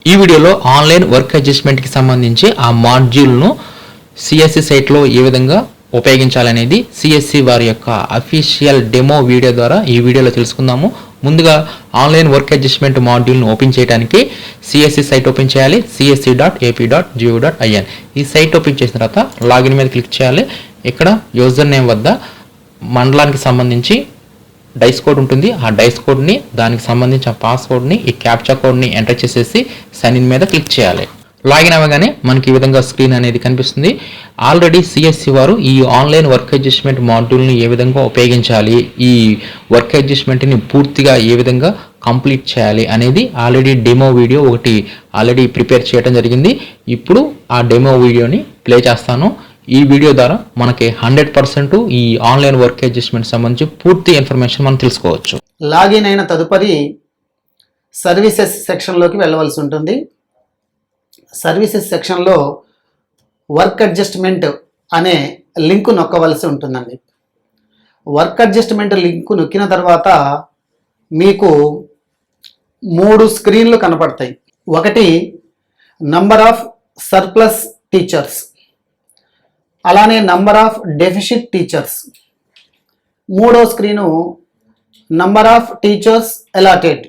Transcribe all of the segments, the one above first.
ఈ వీడియోలో online work అడ్జస్ట్మెంట్కి సంబంధించి ఆ మాడ్యూల్ను సిఎస్సి సైట్లో ఏ విధంగా ఉపయోగించాలనేది సిఎస్సి వారి యొక్క అఫీషియల్ డెమో వీడియో ద్వారా ఈ వీడియోలో తెలుసుకుందాము. ముందుగా ఆన్లైన్ వర్క్ అడ్జస్ట్మెంట్ మాడ్యూల్ను ఓపెన్ చేయడానికి సిఎస్సి సైట్ ఓపెన్ చేయాలి. csc.ap.gov.in ఈ సైట్ ఓపెన్ చేసిన తర్వాత లాగిన్ మీద క్లిక్ చేయాలి. ఇక్కడ యూజర్ నేమ్ వద్ద మండలానికి సంబంధించి డైస్ కోడ్ ఉంటుంది. ఆ డైస్ కోడ్ని, దానికి సంబంధించిన పాస్వర్డ్ని, ఈ క్యాప్చా కోడ్ని ఎంటర్ చేసేసి సైన్ ఇన్ మీద క్లిక్ చేయాలి. లాగిన్ అవ్వగానే మనకి ఈ విధంగా స్క్రీన్ అనేది కనిపిస్తుంది. ఆల్రెడీ సిఎస్సి వారు ఈ ఆన్లైన్ వర్క్ అడ్జస్ట్మెంట్ మాడ్యూల్ని ఏ విధంగా ఉపయోగించాలి, ఈ వర్క్ అడ్జస్ట్మెంట్ని పూర్తిగా ఏ విధంగా కంప్లీట్ చేయాలి అనేది ఆల్రెడీ డెమో వీడియో ఒకటి ఆల్రెడీ ప్రిపేర్ చేయడం జరిగింది. ఇప్పుడు ఆ డెమో వీడియోని ప్లే చేస్తాను. ఈ వీడియో ద్వారా మనకి 100% ఈ ఆన్లైన్ వర్క్ అడ్జస్ట్మెంట్ సంబంధించి పూర్తి ఇన్ఫర్మేషన్ మనం తెలుసుకోవచ్చు. లాగిన్ అయిన తదుపరి సర్వీసెస్ సెక్షన్లోకి వెళ్ళవలసి ఉంటుంది. సర్వీసెస్ సెక్షన్లో వర్క్ అడ్జస్ట్మెంట్ అనే లింకు నొక్కవలసి ఉంటుందండి. వర్క్ అడ్జస్ట్మెంట్ లింకు నొక్కిన తర్వాత మీకు 3 స్క్రీన్లు కనపడతాయి. ఒకటి నంబర్ ఆఫ్ సర్ప్లస్ టీచర్స్, అలానే నంబర్ ఆఫ్ డెఫిషిట్ టీచర్స్. మూడో screen number of teachers allotted.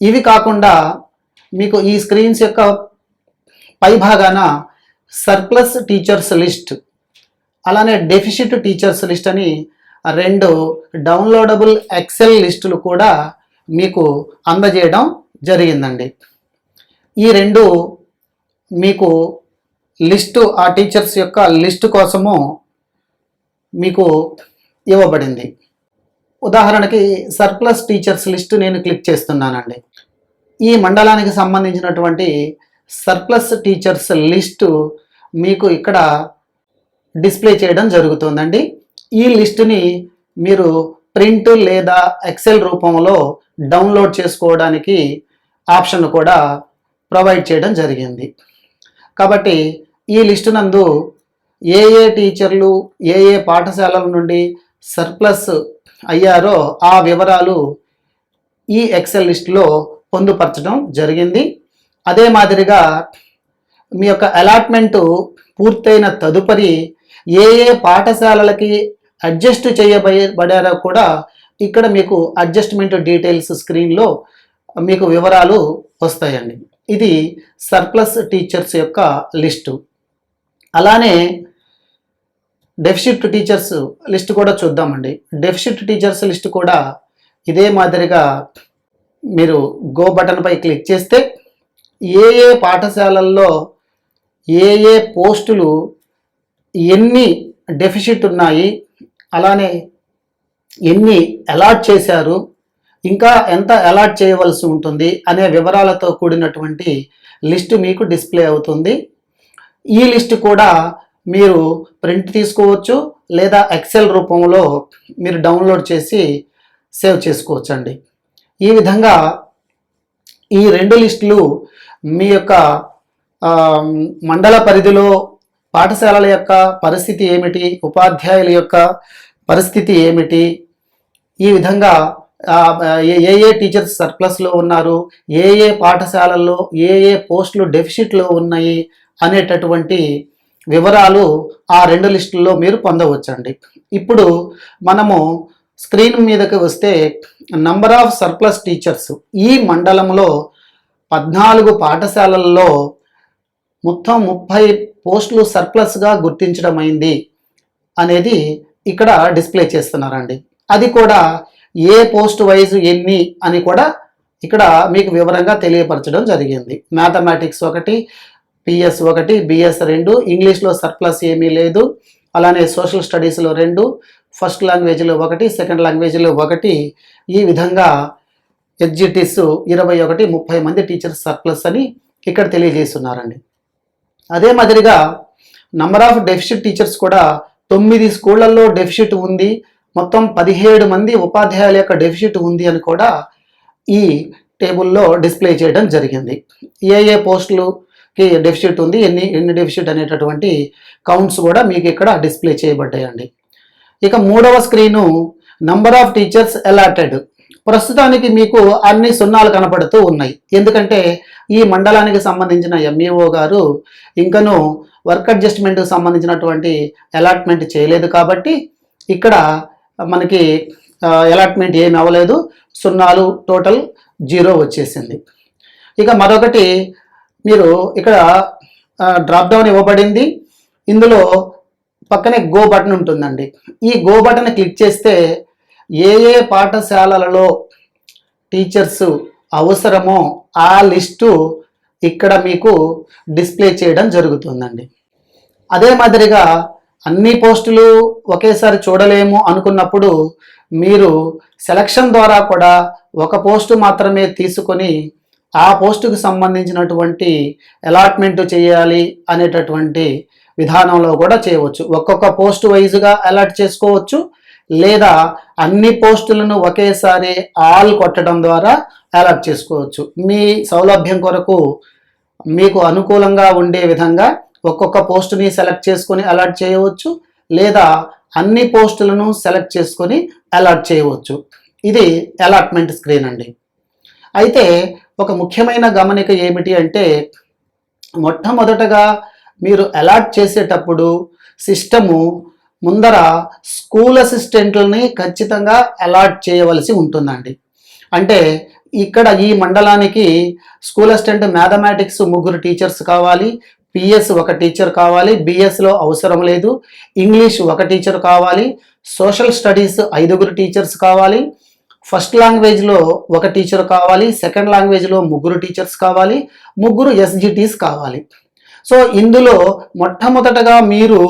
ఇవి కాకుండా మీకు ఈ స్క్రీన్స్ యొక్క పై భాగాన సర్ప్లస్ టీచర్స్ లిస్ట్, అలానే డెఫిషిట్ టీచర్స్ లిస్ట్ అని 2 డౌన్లోడబుల్ ఎక్సెల్ లిస్టులు కూడా మీకు అందజేయడం జరిగిందండి. ఈ 2 మీకు లిస్టు, ఆ టీచర్స్ యొక్క లిస్టు కోసము మీకు ఇవ్వబడింది. ఉదాహరణకి సర్ప్లస్ టీచర్స్ లిస్టు నేను క్లిక్ చేస్తున్నానండి. ఈ మండలానికి సంబంధించినటువంటి సర్ప్లస్ టీచర్స్ లిస్టు మీకు ఇక్కడ డిస్ప్లే చేయడం జరుగుతుందండి. ఈ లిస్టుని మీరు ప్రింట్ లేదా ఎక్సెల్ రూపంలో డౌన్లోడ్ చేసుకోవడానికి ఆప్షన్ కూడా ప్రొవైడ్ చేయడం జరిగింది. కాబట్టి ఈ లిస్టు నందు ఏ టీచర్లు ఏ పాఠశాలల నుండి సర్ప్లస్ అయ్యారో ఆ వివరాలు ఈ ఎక్సెల్ లిస్టులో పొందుపరచడం జరిగింది. అదే మాదిరిగా మీ యొక్క అలాట్మెంటు పూర్తయిన తదుపరి ఏ పాఠశాలలకి అడ్జస్ట్ చేయబడారో కూడా ఇక్కడ మీకు అడ్జస్ట్మెంట్ డీటెయిల్స్ స్క్రీన్లో మీకు వివరాలు వస్తాయండి. ఇది సర్ప్లస్ టీచర్స్ యొక్క లిస్టు. అలానే డెఫిషిట్ టీచర్స్ లిస్ట్ కూడా చూద్దామండి. డెఫిషిట్ టీచర్స్ లిస్ట్ కూడా ఇదే మాదిరిగా మీరు గో బటన్పై క్లిక్ చేస్తే ఏ పాఠశాలల్లో ఏ పోస్టులు ఎన్ని డెఫిషిట్ ఉన్నాయి, అలానే ఎన్ని అలాట్ చేశారు, ఇంకా ఎంత అలాట్ చేయవలసి ఉంటుంది అనే వివరాలతో కూడినటువంటి లిస్టు మీకు డిస్ప్లే అవుతుంది. ఈ లిస్టు కూడా మీరు ప్రింట్ తీసుకోవచ్చు లేదా ఎక్సెల్ రూపంలో మీరు డౌన్లోడ్ చేసి సేవ్ చేసుకోవచ్చు అండి. ఈ విధంగా ఈ 2 లిస్టులు మీ యొక్క మండల పరిధిలో పాఠశాలల యొక్క పరిస్థితి ఏమిటి, ఉపాధ్యాయుల యొక్క పరిస్థితి ఏమిటి, ఈ విధంగా ఏ టీచర్స్ సర్ప్లస్లో ఉన్నారు, ఏ పాఠశాలల్లో ఏ పోస్టులు డెఫిషిట్లో ఉన్నాయి అనేటటువంటి వివరాలు ఆ 2 లిస్టుల్లో మీరు పొందవచ్చండి. ఇప్పుడు మనము స్క్రీన్ మీదకి వస్తే నంబర్ ఆఫ్ సర్ప్లస్ టీచర్స్, ఈ మండలంలో 14 పాఠశాలల్లో మొత్తం 30 పోస్టులు సర్ప్లస్గా గుర్తించడం అయింది అనేది ఇక్కడ డిస్ప్లే చేస్తున్నారండి. అది కూడా ఏ పోస్ట్ వైజ్ ఎన్ని అని కూడా ఇక్కడ మీకు వివరంగా తెలియపరచడం జరిగింది. మ్యాథమెటిక్స్ 1, PS 1, BS 2, ఇంగ్లీష్లో సర్ప్లస్ ఏమీ లేదు. అలానే సోషల్ స్టడీస్లో 2, ఫస్ట్ లాంగ్వేజ్లో 1, సెకండ్ లాంగ్వేజ్లో 1, ఈ విధంగా ఎగ్జిటిస్ 21, 30 మంది టీచర్స్ సర్ప్లస్ అని ఇక్కడ తెలియజేస్తున్నారండి. అదే మాదిరిగా నంబర్ ఆఫ్ డెఫిషిట్ టీచర్స్ కూడా 9 స్కూళ్లలో డెఫిషిట్ ఉంది, మొత్తం 17 మంది ఉపాధ్యాయుల యొక్క డెఫిషిట్ ఉంది అని కూడా ఈ టేబుల్లో డిస్ప్లే చేయడం జరిగింది. ఏ పోస్టులుకి డెఫిషిట్ ఉంది, ఎన్ని డెఫిషిట్ అనేటటువంటి కౌంట్స్ కూడా మీకు ఇక్కడ డిస్ప్లే చేయబడ్డాయండి. ఇక 3వ screen number of teachers allotted, ప్రస్తుతానికి మీకు అన్ని సున్నాలు కనపడుతూ ఉన్నాయి. ఎందుకంటే ఈ మండలానికి సంబంధించిన ఎంఈఓ గారు ఇంకనూ వర్క్ అడ్జస్ట్మెంట్కి సంబంధించినటువంటి అలాట్మెంట్ చేయలేదు కాబట్టి ఇక్కడ మనకి అలాట్మెంట్ ఏమి అవ్వలేదు, సున్నాలు టోటల్ 0 వచ్చేసింది. ఇక మరొకటి మీరు ఇక్కడ డ్రాప్ డౌన్ ఇవ్వబడింది. ఇందులో పక్కనే గో బటన్ ఉంటుందండి. ఈ గో బటన్ క్లిక్ చేస్తే ఏ ఏ పాఠశాలలలో టీచర్స్ అవసరమో ఆ లిస్టు ఇక్కడ మీకు డిస్ప్లే చేయడం జరుగుతుందండి. అదే మాదిరిగా అన్ని పోస్టులు ఒకేసారి చూడలేము అనుకున్నప్పుడు మీరు సెలక్షన్ ద్వారా కూడా ఒక పోస్టు మాత్రమే తీసుకొని ఆ పోస్టుకు సంబంధించినటువంటి అలాట్మెంట్ చేయాలి అనేటటువంటి విధానంలో కూడా చేయవచ్చు. ఒక్కొక్క పోస్ట్ వైజ్గా అలాట్ చేసుకోవచ్చు, లేదా అన్ని పోస్టులను ఒకేసారి ఆల్ కొట్టడం ద్వారా అలాట్ చేసుకోవచ్చు. మీ సౌలభ్యం కొరకు మీకు అనుకూలంగా ఉండే విధంగా ఒక్కొక్క పోస్టుని సెలెక్ట్ చేసుకొని అలాట్ చేయవచ్చు, లేదా అన్ని పోస్టులను సెలెక్ట్ చేసుకొని అలాట్ చేయవచ్చు. ఇది అలాట్మెంట్ స్క్రీన్ అండి. అయితే ఒక ముఖ్యమైన గమనిక ఏమిటి అంటే, మొట్టమొదటగా మీరు అలాట్ చేసేటప్పుడు సిస్టము ముందర స్కూల్ అసిస్టెంట్లని ఖచ్చితంగా అలాట్ చేయవలసి ఉంటుందండి. అంటే ఇక్కడ ఈ మండలానికి స్కూల్ అసిస్టెంట్ మ్యాథమెటిక్స్ 3 టీచర్స్ కావాలి, పిఎస్ 1 టీచర్ కావాలి, బిఎస్లో అవసరం లేదు, ఇంగ్లీష్ 1 టీచర్ కావాలి, సోషల్ స్టడీస్ 5 టీచర్స్ కావాలి, ఫస్ట్ లాంగ్వేజ్లో 1 టీచర్ కావాలి, సెకండ్ లాంగ్వేజ్లో 3 టీచర్స్ కావాలి, 3 ఎస్జిటీస్ కావాలి. సో ఇందులో మొట్టమొదటగా మీరు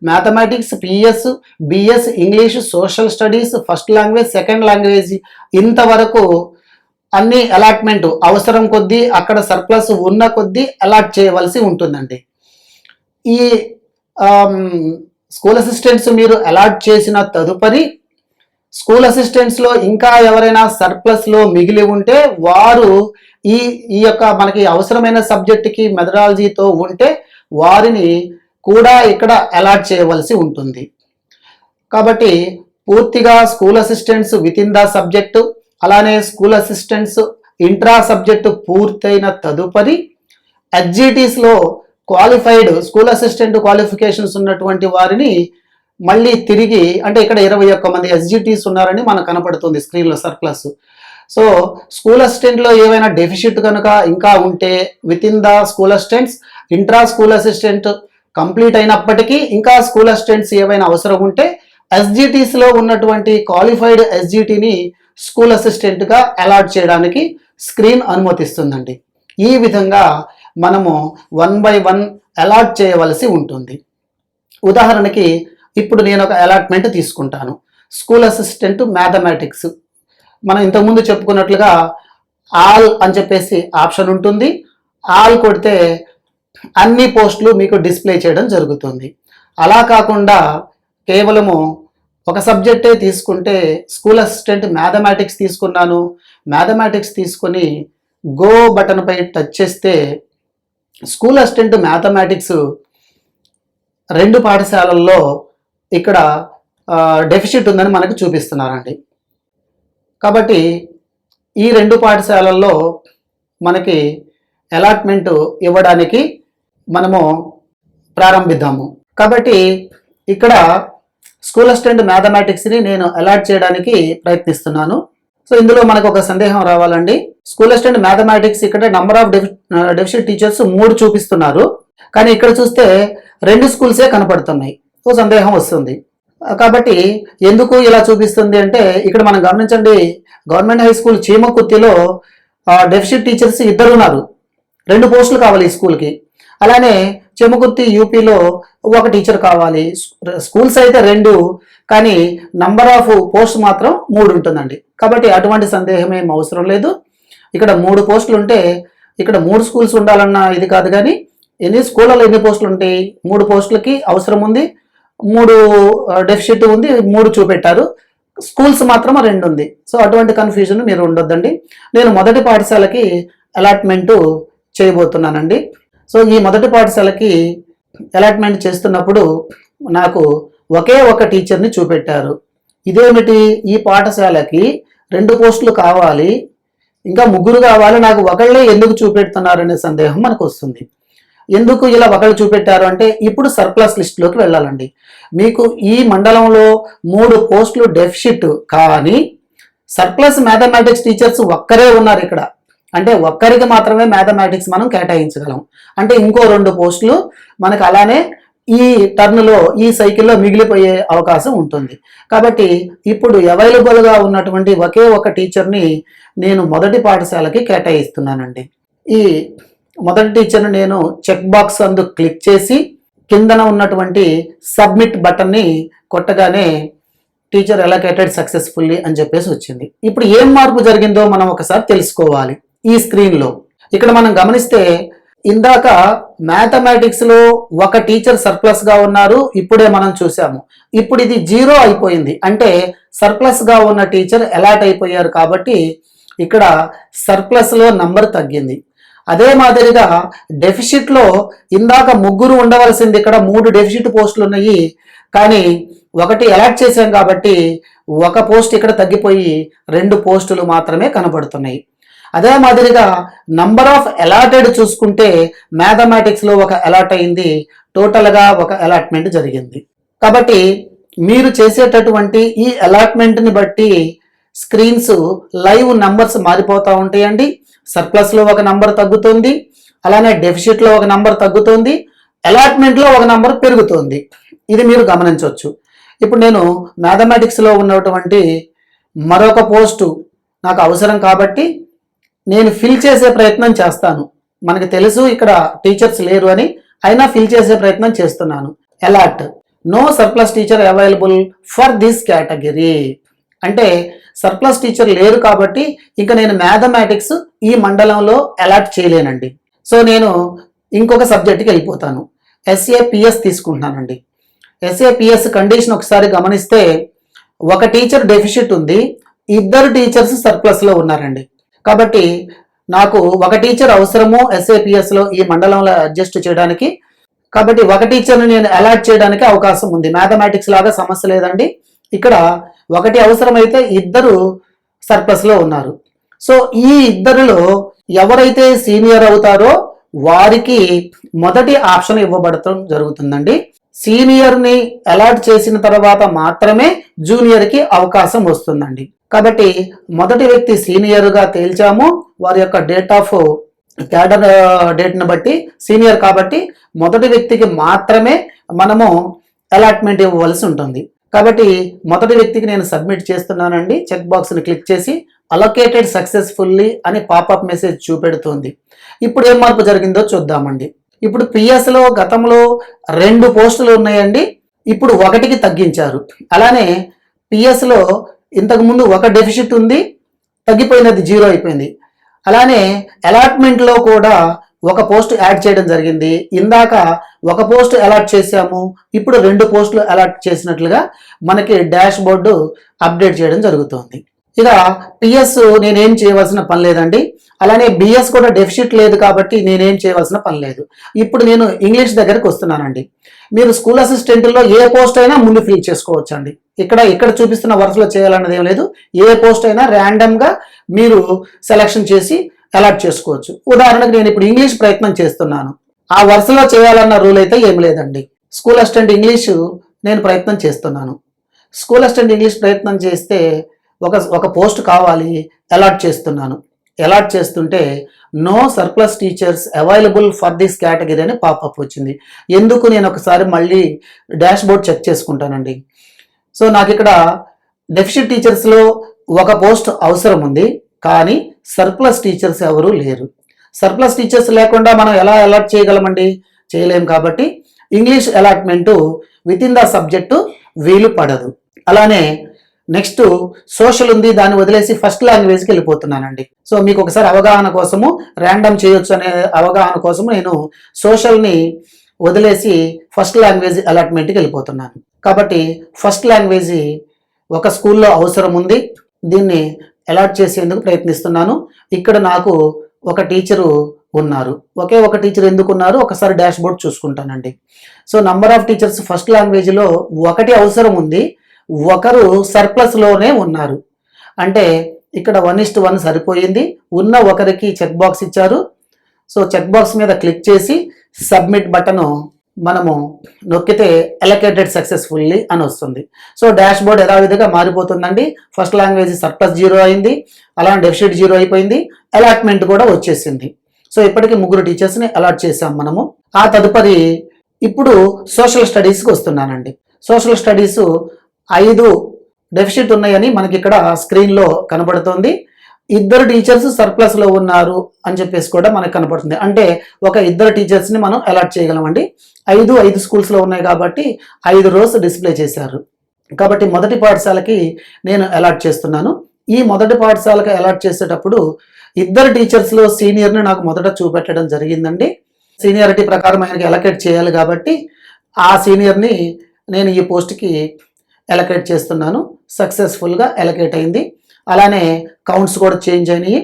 mathematics, PS, BS, English, social studies, first language, second language ఇంతవరకు అన్ని అలాట్మెంట్ అవసరం కొద్దీ అక్కడ సర్ప్లస్ ఉన్న కొద్దీ అలాట్ చేయవలసి ఉంటుందండి. ఈ స్కూల్ అసిస్టెంట్స్ మీరు అలాట్ చేసిన తదుపరి స్కూల్ అసిస్టెంట్స్లో ఇంకా ఎవరైనా సర్ప్లస్లో మిగిలి ఉంటే వారు ఈ యొక్క మనకి అవసరమైన సబ్జెక్టుకి మెథడాలజీతో ఉంటే వారిని కూడా ఇక్కడ అలాట్ చేయవలసి ఉంటుంది. కాబట్టి పూర్తిగా school assistants within the subject, అలానే స్కూల్ అసిస్టెంట్స్ ఇంట్రా సబ్జెక్టు పూర్తయిన తదుపరి ఎస్జిటీస్లో క్వాలిఫైడ్ స్కూల్ అసిస్టెంట్ క్వాలిఫికేషన్స్ ఉన్నటువంటి వారిని మళ్ళీ తిరిగి, అంటే ఇక్కడ 21 మంది ఎస్జిటీస్ ఉన్నారని మనకు కనపడుతుంది స్క్రీన్లో సర్ప్లస్. సో స్కూల్ అసిస్టెంట్లో ఏవైనా డెఫిషిట్ కనుక ఇంకా ఉంటే with in the school assistants, intra school assistant complete అయినప్పటికీ ఇంకా స్కూల్ అసిస్టెంట్స్ ఏవైనా అవసరం ఉంటే ఎస్జిటీస్లో ఉన్నటువంటి క్వాలిఫైడ్ ఎస్జిటీని స్కూల్ అసిస్టెంట్గా అలాట్ చేయడానికి స్క్రీన్ అనుమతిస్తుందండి. ఈ విధంగా మనము 1 by 1 అలాట్ చేయవలసి ఉంటుంది. ఉదాహరణకి ఇప్పుడు నేను ఒక అలాట్మెంట్ తీసుకుంటాను. స్కూల్ అసిస్టెంట్ మ్యాథమెటిక్స్, మనం ఇంతకుముందు చెప్పుకున్నట్లుగా ఆల్ అని చెప్పేసి ఆప్షన్ ఉంటుంది. ఆల్ కొడితే అన్ని పోస్టులు మీకు డిస్ప్లే చేయడం జరుగుతుంది. అలా కాకుండా కేవలము ఒక సబ్జెక్టే తీసుకుంటే స్కూల్ అసిస్టెంట్ మ్యాథమెటిక్స్ తీసుకున్నాను, మ్యాథమెటిక్స్ తీసుకొని గో బటన్ పై టచ్ చేస్తే స్కూల్ అసిస్టెంట్ మ్యాథమెటిక్స్ 2 పాఠశాలల్లో ఇక్కడ డెఫిషిట్ ఉందని మనకు చూపిస్తున్నారండి. కాబట్టి ఈ 2 పాఠశాలల్లో మనకి అలాట్మెంట్ ఇవ్వడానికి మనము ప్రారంభిద్దాము. కాబట్టి ఇక్కడ స్కూల్ అసిస్టెంట్ మ్యాథమెటిక్స్ని నేను అలాట్ చేయడానికి ప్రయత్నిస్తున్నాను. సో ఇందులో మనకు ఒక సందేహం రావాలండి. స్కూల్ అసిస్టెంట్ మ్యాథమెటిక్స్ ఇక్కడ నంబర్ ఆఫ్ డెఫిషిట్ టీచర్స్ 3 చూపిస్తున్నారు, కానీ ఇక్కడ చూస్తే 2 స్కూల్సే కనపడుతున్నాయి. సో సందేహం వస్తుంది. కాబట్టి ఎందుకు ఇలా చూపిస్తుంది అంటే, ఇక్కడ మనం గమనించండి, గవర్నమెంట్ హై స్కూల్ చీమకుర్తిలో డెఫిషిట్ టీచర్స్ 2 ఉన్నారు, 2 పోస్టులు కావాలి ఈ స్కూల్కి. అలానే చీమకుర్తి యూపీలో 1 టీచర్ కావాలి. స్కూల్స్ అయితే 2, కానీ నంబర్ ఆఫ్ పోస్ట్ మాత్రం 3 ఉంటుందండి. కాబట్టి అటువంటి సందేహం ఏం అవసరం లేదు. ఇక్కడ 3 పోస్టులు ఉంటే ఇక్కడ 3 స్కూల్స్ ఉండాలన్న ఇది కాదు, కానీ ఎన్ని స్కూళ్ళలో ఎన్ని పోస్టులు ఉంటాయి, 3 పోస్టులకి అవసరం ఉంది, 3 డెఫిషిట్ ఉంది, 3 చూపెట్టారు, స్కూల్స్ మాత్రం 2 ఉంది. సో అటువంటి కన్ఫ్యూజన్ మీరు ఉండొద్దండి. నేను మొదటి పాఠశాలకి అలాట్మెంట్ చేయబోతున్నానండి. సో ఈ మొదటి పాఠశాలకి అలాట్మెంట్ చేస్తున్నప్పుడు నాకు ఒకే ఒక టీచర్ని చూపెట్టారు. ఇదేమిటి, ఈ పాఠశాలకి 2 పోస్టులు కావాలి, ఇంకా 3 కావాలి, నాకు ఒకళ్ళే ఎందుకు చూపెడుతున్నారు అనే సందేహం మనకు వస్తుంది. ఎందుకు ఇలా ఒకళ్ళు చూపెట్టారు అంటే ఇప్పుడు సర్ప్లస్ లిస్టులోకి వెళ్ళాలండి. మీకు ఈ మండలంలో 3 పోస్టులు డెఫిసిట్, కానీ సర్ప్లస్ మ్యాథమెటిక్స్ టీచర్స్ ఒక్కరే ఉన్నారు ఇక్కడ. అంటే ఒక్కరికి మాత్రమే మ్యాథమెటిక్స్ మనం కేటాయించగలం. అంటే ఇంకో 2 పోస్టులు మనకు అలానే ఈ టర్న్లో, ఈ సైకిల్లో మిగిలిపోయే అవకాశం ఉంటుంది. కాబట్టి ఇప్పుడు అవైలబుల్గా ఉన్నటువంటి ఒకే ఒక టీచర్ని నేను మొదటి పాఠశాలకి కేటాయిస్తున్నానండి. ఈ మొదటి టీచర్ని నేను చెక్ బాక్స్ అందు క్లిక్ చేసి కిందన ఉన్నటువంటి సబ్మిట్ బటన్ని కొట్టగానే టీచర్ అలొకేటెడ్ సక్సెస్ఫుల్లీ అని చెప్పేసి వచ్చింది. ఇప్పుడు ఏం మార్పు జరిగిందో మనం ఒకసారి తెలుసుకోవాలి. ఈ స్క్రీన్లో ఇక్కడ మనం గమనిస్తే ఇందాక మ్యాథమెటిక్స్ లో ఒక టీచర్ సర్ప్లస్ గా ఉన్నారు, ఇప్పుడే మనం చూసాము. ఇప్పుడు ఇది 0 అయిపోయింది, అంటే సర్ప్లస్ గా ఉన్న టీచర్ అలాట్ అయిపోయారు. కాబట్టి ఇక్కడ సర్ప్లస్ లో నంబర్ తగ్గింది. అదే మాదిరిగా డెఫిసిట్ లో ఇందాక 3 ఉండవలసింది, ఇక్కడ 3 డెఫిసిట్ పోస్టులు ఉన్నాయి, కానీ 1 అలాట్ చేశాం కాబట్టి 1 పోస్ట్ ఇక్కడ తగ్గిపోయి 2 పోస్టులు మాత్రమే కనబడుతున్నాయి. అదే మాదిరిగా నంబర్ ఆఫ్ అలాటెడ్ చూసుకుంటే మ్యాథమెటిక్స్ లో 1 అలాట్ అయింది, టోటల్ గా 1 అలాట్మెంట్ జరిగింది. కాబట్టి మీరు చేసేటటువంటి ఈ అలాట్మెంట్ ని బట్టి స్క్రీన్స్ లైవ్ నంబర్స్ మారిపోతూ ఉంటాయండి. సర్ప్లస్ లో 1 నంబర్ తగ్గుతుంది, అలానే డెఫిసిట్ లో 1 నంబర్ తగ్గుతుంది, అలాట్మెంట్ లో 1 నంబర్ పెరుగుతుంది. ఇది మీరు గమనించవచ్చు. ఇప్పుడు నేను మ్యాథమెటిక్స్ లో ఉన్నటువంటి మరొక పోస్టు నాకు అవసరం కాబట్టి నేను ఫిల్ చేసే ప్రయత్నం చేస్తాను. మనకు తెలుసు ఇక్కడ టీచర్స్ లేరు అని, అయినా ఫిల్ చేసే ప్రయత్నం చేస్తున్నాను. Allot no surplus teacher available for this category అంటే సర్ప్లస్ టీచర్ లేరు కాబట్టి ఇంకా నేను మ్యాథమెటిక్స్ ఈ మండలంలో అలాట్ చేయలేనండి. సో నేను ఇంకొక సబ్జెక్ట్కి వెళ్ళిపోతాను. SAPS తీసుకుంటున్నానండి. SAPS కండిషన్ ఒకసారి గమనిస్తే 1 టీచర్ డెఫిసిట్ ఉంది, 2 టీచర్స్ సర్ప్లస్ లో ఉన్నారండి. కాబట్టి నాకు 1 టీచర్ అవసరము SAPS లో ఈ మండలంలో అడ్జస్ట్ చేయడానికి. కాబట్టి 1 టీచర్ని నేను అలాట్ చేయడానికి అవకాశం ఉంది. మ్యాథమెటిక్స్ లాగా సమస్య లేదండి. ఇక్కడ 1 అవసరమైతే 2 సర్ప్లస్ లో ఉన్నారు. సో ఈ 2లో ఎవరైతే సీనియర్ అవుతారో వారికి మొదటి ఆప్షన్ ఇవ్వబడటం జరుగుతుందండి. సీనియర్ ని అలాట్ చేసిన తర్వాత మాత్రమే జూనియర్ కి అవకాశం వస్తుందండి. కాబట్టి మొదటి వ్యక్తి సీనియర్ గా తేల్చాము, వారి యొక్క డేట్ ఆఫ్ క్యాడర్ డేట్ ని బట్టి సీనియర్ కాబట్టి మొదటి వ్యక్తికి మాత్రమే మనము అలాట్మెంట్ ఇవ్వవలసి ఉంటుంది. కాబట్టి మొదటి వ్యక్తికి నేను సబ్మిట్ చేస్తున్నానండి. చెక్ బాక్స్ ని క్లిక్ చేసి అలొకేటెడ్ సక్సెస్ఫుల్లీ అని పాపప్ మెసేజ్ చూపెడుతుంది. ఇప్పుడు ఏం మార్పు జరిగిందో చూద్దామండి. ఇప్పుడు పిఎస్ లో గతంలో 2 పోస్టులు ఉన్నాయండి, ఇప్పుడు 1కి తగ్గించారు. అలానే పిఎస్ లో ఇంతకు ముందు 1 డెఫిసిట్ ఉంది, తగ్గిపోయినది 0 అయిపోయింది. అలానే అలాట్మెంట్ లో కూడా 1 పోస్ట్ యాడ్ చేయడం జరిగింది. ఇందాక 1 పోస్ట్ అలాట్ చేశాము, ఇప్పుడు 2 పోస్టులు అలాట్ చేసినట్లుగా మనకి డాష్ బోర్డు అప్డేట్ చేయడం జరుగుతుంది. ఇక పిఎస్ నేనేం చేయవలసిన పని లేదండి. అలానే బిఎస్ కూడా డెఫిసిట్ లేదు కాబట్టి నేనేం చేయవలసిన పని లేదు. ఇప్పుడు నేను ఇంగ్లీష్ దగ్గరికి వస్తున్నానండి. మీరు స్కూల్ అసిస్టెంట్లో ఏ పోస్ట్ అయినా ముందు ఫిల్ చేసుకోవచ్చు అండి. ఇక్కడ చూపిస్తున్న వరుసలో చేయాలన్నది ఏం లేదు. ఏ పోస్ట్ అయినా ర్యాండమ్గా మీరు సెలెక్షన్ చేసి అలాట్ చేసుకోవచ్చు. ఉదాహరణకు నేను ఇప్పుడు ఇంగ్లీష్ ప్రయత్నం చేస్తున్నాను, ఆ వరుసలో చేయాలన్న రూల్ అయితే ఏం లేదండి. స్కూల్ అసిస్టెంట్ ఇంగ్లీష్ నేను ప్రయత్నం చేస్తున్నాను. స్కూల్ అసిస్టెంట్ ఇంగ్లీష్ ప్రయత్నం చేస్తే ఒక పోస్ట్ కావాలి, అలాట్ చేస్తున్నాను. అలాట్ చేస్తుంటే no surplus teachers available for this category అని పాపప్ వచ్చింది. ఎందుకు నేను ఒకసారి మళ్ళీ డాష్ బోర్డ్ చెక్ చేసుకుంటానండి. సో నాకు ఇక్కడ డెఫిసిట్ టీచర్స్లో 1 పోస్ట్ అవసరం ఉంది, కానీ సర్ప్లస్ టీచర్స్ ఎవరు లేరు. సర్ప్లస్ టీచర్స్ లేకుండా మనం ఎలా అలాట్ చేయగలమండి? చేయలేం. కాబట్టి English allotment with in the subject వీలు పడదు. అలానే నెక్స్ట్ సోషల్ ఉంది, దాన్ని వదిలేసి ఫస్ట్ లాంగ్వేజ్కి వెళ్ళిపోతున్నానండి. సో మీకు ఒకసారి అవగాహన కోసము, ర్యాండమ్ చేయొచ్చు అనే అవగాహన కోసము నేను సోషల్ని వదిలేసి ఫస్ట్ లాంగ్వేజ్ అలాట్మెంట్కి వెళ్ళిపోతున్నాను. కాబట్టి ఫస్ట్ లాంగ్వేజ్ 1 స్కూల్లో అవసరం ఉంది, దీన్ని అలాట్ చేసేందుకు ప్రయత్నిస్తున్నాను. ఇక్కడ నాకు 1 టీచరు ఉన్నారు. ఒకే 1 టీచర్ ఎందుకు ఉన్నారు ఒకసారి డాష్ బోర్డ్ చూసుకుంటానండి. So number of teachers first లాంగ్వేజ్లో 1 అవసరం ఉంది, 1 సర్ప్లస్ లోనే ఉన్నారు. అంటే ఇక్కడ 1:1 సరిపోయింది. ఉన్న ఒకరికి చెక్ బాక్స్ ఇచ్చారు. సో చెక్ బాక్స్ మీద క్లిక్ చేసి సబ్మిట్ బటన్ మనము నొక్కితే అలొకేటెడ్ సక్సెస్ఫుల్లీ అని వస్తుంది. సో డాష్ బోర్డ్ యథావిధిగా మారిపోతుందండి. ఫస్ట్ లాంగ్వేజ్ సర్ప్లస్ 0 అయింది, అలానే డెఫిసిట్ 0 అయిపోయింది, అలాట్మెంట్ కూడా వచ్చేసింది. సో ఇప్పటికి 3 టీచర్స్ని అలాట్ చేసాం మనము. ఆ తదుపరి ఇప్పుడు సోషల్ స్టడీస్కి వస్తున్నానండి. సోషల్ స్టడీస్ 5 డెఫిసిట్ ఉన్నాయని మనకి ఇక్కడ స్క్రీన్లో కనబడుతుంది. 2 టీచర్స్ సర్ప్లస్లో ఉన్నారు అని చెప్పేసి కూడా మనకు కనపడుతుంది. అంటే ఒక 2 టీచర్స్ని మనం అలాట్ చేయగలమండి. 5 స్కూల్స్లో ఉన్నాయి కాబట్టి 5 రోస్ డిస్ప్లే చేశారు. కాబట్టి మొదటి పాఠశాలకి నేను అలాట్ చేస్తున్నాను. ఈ మొదటి పాఠశాలకు అలాట్ చేసేటప్పుడు 2 టీచర్స్లో సీనియర్ని నాకు మొదట చూపెట్టడం జరిగిందండి. సీనియారిటీ ప్రకారం ఆయనకి అలొకేట్ చేయాలి కాబట్టి ఆ సీనియర్ని నేను ఈ పోస్ట్కి అలొకేట్ చేస్తున్నాను. సక్సెస్ఫుల్గా అలొకేట్ అయింది. అలానే కౌంట్స్ కూడా చేంజ్ అయినాయి.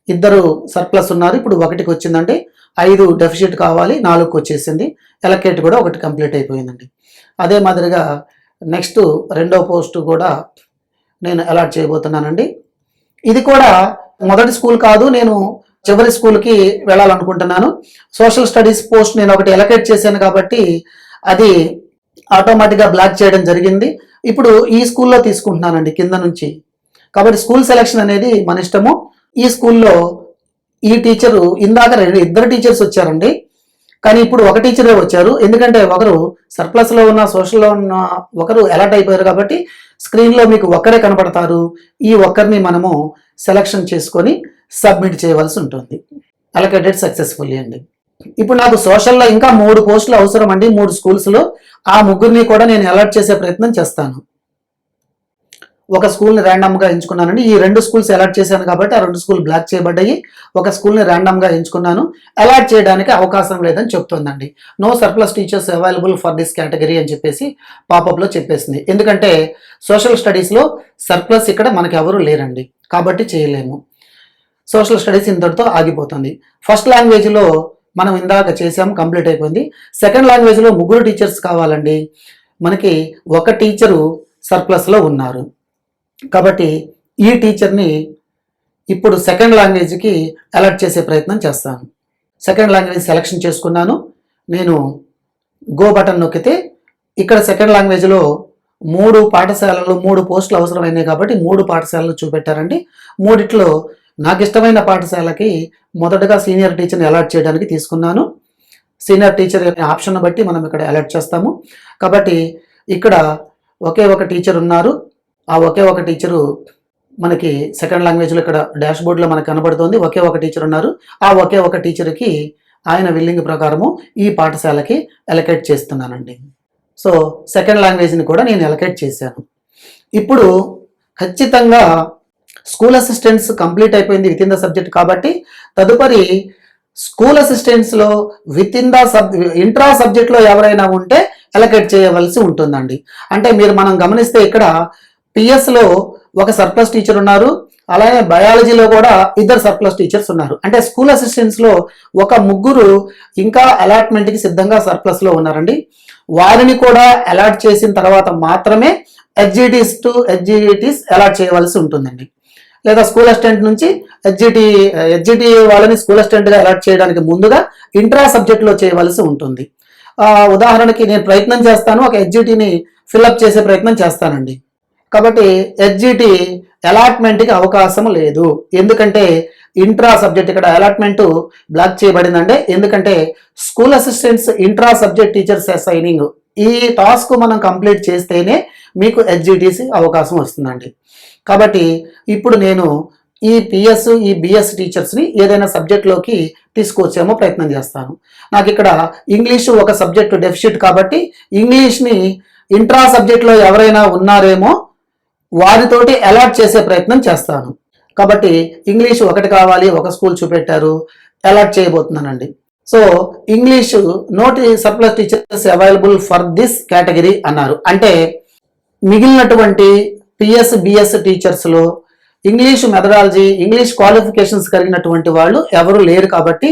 2 సర్ప్లస్ ఉన్నారు, ఇప్పుడు 1కి వచ్చిందండి. 5 డెఫిసిట్ కావాలి, 4కి వచ్చేసింది. అలొకేట్ కూడా 1 కంప్లీట్ అయిపోయిందండి. అదే మాదిరిగా నెక్స్ట్ 2వ పోస్ట్ కూడా నేను అలాట్ చేయబోతున్నానండి. ఇది కూడా మొదటి స్కూల్ కాదు, నేను చివరి స్కూల్కి వెళ్ళాలనుకుంటున్నాను. సోషల్ స్టడీస్ పోస్ట్ నేను ఒకటి అలొకేట్ చేశాను కాబట్టి అది ఆటోమేటిక్గా బ్లాక్ చేయడం జరిగింది. ఇప్పుడు ఈ స్కూల్లో తీసుకుంటున్నానండి కింద నుంచి. కాబట్టి స్కూల్ సెలెక్షన్ అనేది మన ఇష్టము. ఈ స్కూల్లో ఈ టీచరు ఇందాక 2 టీచర్స్ వచ్చారండి, కానీ ఇప్పుడు 1 టీచరే వచ్చారు. ఎందుకంటే ఒకరు సర్ప్లస్లో ఉన్న సోషల్లో ఉన్న ఒకరు అలాట్ అయిపోయారు కాబట్టి స్క్రీన్లో మీకు ఒక్కరే కనపడతారు. ఈ ఒక్కరిని మనము సెలెక్షన్ చేసుకొని సబ్మిట్ చేయవలసి ఉంటుంది. అలొకేటెడ్ సక్సెస్ఫుల్లీ అండి. ఇప్పుడు నాకు సోషల్లో ఇంకా 3 పోస్టులు అవసరం అండి 3 స్కూల్స్లో. ఆ 3ని కూడా నేను అలాట్ చేసే ప్రయత్నం చేస్తాను. ఒక స్కూల్ని ర్యాండమ్గా ఎంచుకున్నానండి. ఈ 2 స్కూల్స్ అలాట్ చేశాను కాబట్టి ఆ 2 స్కూల్ బ్లాక్ చేయబడ్డాయి. ఒక స్కూల్ని ర్యాండమ్గా ఎంచుకున్నాను. అలాట్ చేయడానికి అవకాశం లేదని చెప్తుందండి. No surplus teachers available for this category అని చెప్పేసి పాపప్లో చెప్పేసింది. ఎందుకంటే సోషల్ స్టడీస్లో సర్ప్లస్ ఇక్కడ మనకి ఎవరు లేరండి కాబట్టి చేయలేము. సోషల్ స్టడీస్ ఇంతటితో ఆగిపోతుంది. ఫస్ట్ లాంగ్వేజ్లో మనం ఇందాక చేసాము, కంప్లీట్ అయిపోయింది. సెకండ్ లాంగ్వేజ్లో 3 టీచర్స్ కావాలండి. మనకి 1 టీచరు సర్ప్లస్లో ఉన్నారు కాబట్టి ఈ టీచర్ని ఇప్పుడు సెకండ్ లాంగ్వేజ్కి అలాట్ చేసే ప్రయత్నం చేస్తాను. సెకండ్ లాంగ్వేజ్ సెలెక్షన్ చేసుకున్నాను. నేను గో బటన్ నొక్కితే ఇక్కడ సెకండ్ లాంగ్వేజ్లో 3 పాఠశాలలు 3 పోస్టులు అవసరమైనాయి కాబట్టి 3 పాఠశాలలు చూపెట్టారండి. 3లో నాకు ఇష్టమైన పాఠశాలకి మొదటగా సీనియర్ టీచర్ని అలాట్ చేయడానికి తీసుకున్నాను. సీనియర్ టీచర్ ఆప్షన్ బట్టి మనం ఇక్కడ అలాట్ చేస్తాము. కాబట్టి ఇక్కడ ఒకే ఒక టీచర్ ఉన్నారు. ఆ ఒకే ఒక టీచరు మనకి సెకండ్ లాంగ్వేజ్లో ఇక్కడ డాష్ బోర్డ్లో మనకు కనబడుతుంది. ఒకే ఒక టీచర్ ఉన్నారు. ఆ ఒకే ఒక టీచర్కి ఆయన విల్లింగ్ ప్రకారము ఈ పాఠశాలకి అలొకేట్ చేస్తున్నానండి. సో సెకండ్ లాంగ్వేజ్ని కూడా నేను అలొకేట్ చేశాను. ఇప్పుడు ఖచ్చితంగా స్కూల్ అసిస్టెంట్స్ కంప్లీట్ అయిపోయింది విత్ ఇన్ ద సబ్జెక్ట్ కాబట్టి తదుపరి స్కూల్ అసిస్టెంట్స్లో విత్ ఇన్ ద ఇంట్రా సబ్జెక్ట్లో ఎవరైనా ఉంటే అలొకేట్ చేయవలసి ఉంటుందండి. అంటే మనం గమనిస్తే ఇక్కడ పిఎస్లో ఒక సర్ప్లస్ టీచర్ ఉన్నారు, అలాగే బయాలజీలో కూడా 2 సర్ప్లస్ టీచర్స్ ఉన్నారు. అంటే స్కూల్ అసిస్టెంట్స్లో ఒక 3 ఇంకా అలాట్మెంట్కి సిద్ధంగా సర్ప్లస్లో ఉన్నారండి. వారిని కూడా అలాట్ చేసిన తర్వాత మాత్రమే హెచ్జిటీస్ అలాట్ చేయవలసి ఉంటుందండి. లేదా స్కూల్ అసిస్టెంట్ నుంచి హెచ్జిటి వాళ్ళని స్కూల్ అసిస్టెంట్గా అలాట్ చేయడానికి ముందుగా ఇంట్రా సబ్జెక్ట్లో చేయవలసి ఉంటుంది. ఉదాహరణకి నేను ప్రయత్నం చేస్తాను, ఒక హెచ్జిటిని ఫిల్అప్ చేసే ప్రయత్నం చేస్తానండి. కాబట్టి హెచ్జిటి అలాట్మెంట్కి అవకాశం లేదు. ఎందుకంటే ఇంట్రా సబ్జెక్ట్ ఇక్కడ అలాట్మెంట్ బ్లాక్ చేయబడిందండి. ఎందుకంటే school assistants intra subject teachers assigning ఈ టాస్క్ మనం కంప్లీట్ చేస్తేనే మీకు హెచ్జిటిసి అవకాశం వస్తుందండి. కాబట్టి ఇప్పుడు నేను ఈ పిఎస్ ఈ బిఎస్ టీచర్స్ని ఏదైనా సబ్జెక్ట్లోకి తీసుకొచ్చేమో ప్రయత్నం చేస్తాను. నాకు ఇక్కడ ఇంగ్లీషు ఒక సబ్జెక్టు డెఫిసిట్ కాబట్టి ఇంగ్లీష్ని ఇంట్రా సబ్జెక్ట్లో ఎవరైనా ఉన్నారేమో వారితోటి అలాట్ చేసే ప్రయత్నం చేస్తాను. కాబట్టి ఇంగ్లీషు 1 కావాలి, ఒక స్కూల్ చూపెట్టారు, అలాట్ చేయబోతున్నానండి. సో ఇంగ్లీషు నోటి surplus teachers available for this category అన్నారు. అంటే మిగిలినటువంటి పిఎస్ బిఎస్ టీచర్స్లో ఇంగ్లీష్ మెథడాలజీ ఇంగ్లీష్ క్వాలిఫికేషన్స్ కలిగినటువంటి వాళ్ళు ఎవరు లేరు కాబట్టి